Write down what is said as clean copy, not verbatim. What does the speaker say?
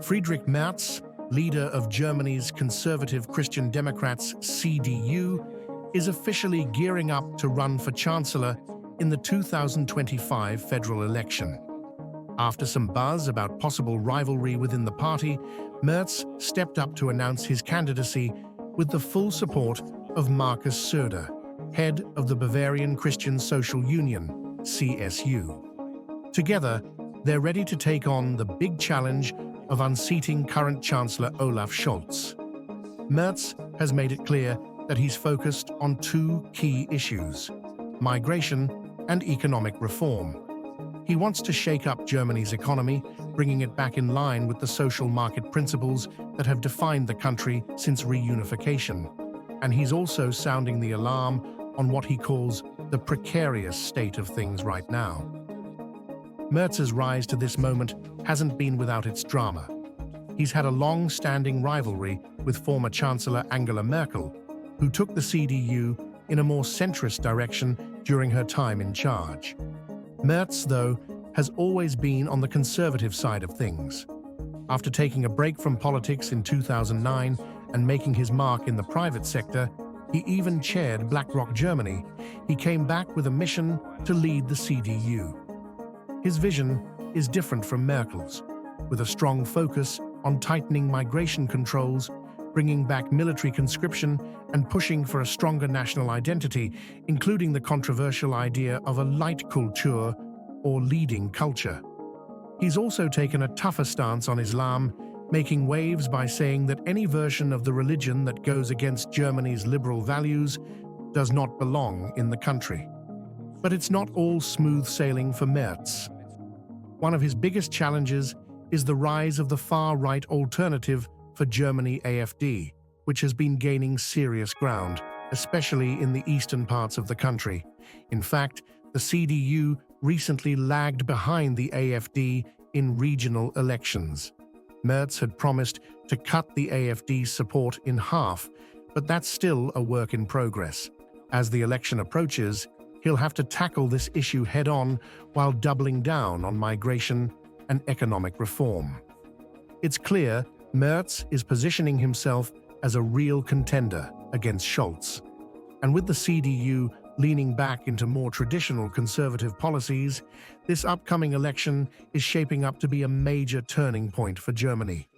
Friedrich Merz, leader of Germany's conservative Christian Democrats CDU, is officially gearing up to run for Chancellor in the 2025 federal election. After some buzz about possible rivalry within the party, Merz stepped up to announce his candidacy with the full support of Markus Söder, head of the Bavarian Christian Social Union, CSU. Together, they're ready to take on the big challenge of unseating current Chancellor Olaf Scholz. Merz has made it clear that he's focused on two key issues: migration and economic reform. He wants to shake up Germany's economy, bringing it back in line with the social market principles that have defined the country since reunification. And he's also sounding the alarm on what he calls the precarious state of things right now. Merz's rise to this moment hasn't been without its drama. He's had a long-standing rivalry with former Chancellor Angela Merkel, who took the CDU in a more centrist direction during her time in charge. Merz, though, has always been on the conservative side of things. After taking a break from politics in 2009 and making his mark in the private sector, he even chaired BlackRock Germany. He came back with a mission to lead the CDU. His vision is different from Merkel's, with a strong focus on tightening migration controls, bringing back military conscription, and pushing for a stronger national identity, including the controversial idea of a Leitkultur, or leading culture. He's also taken a tougher stance on Islam, making waves by saying that any version of the religion that goes against Germany's liberal values does not belong in the country. But it's not all smooth sailing for Merz. One of his biggest challenges is the rise of the far-right alternative for Germany, AfD, which has been gaining serious ground, especially in the eastern parts of the country. In fact, the CDU recently lagged behind the AfD in regional elections. Merz had promised to cut the AfD's support in half, but that's still a work in progress. As the election approaches, he'll have to tackle this issue head-on while doubling down on migration and economic reform. It's clear Merz is positioning himself as a real contender against Scholz. And with the CDU leaning back into more traditional conservative policies, this upcoming election is shaping up to be a major turning point for Germany.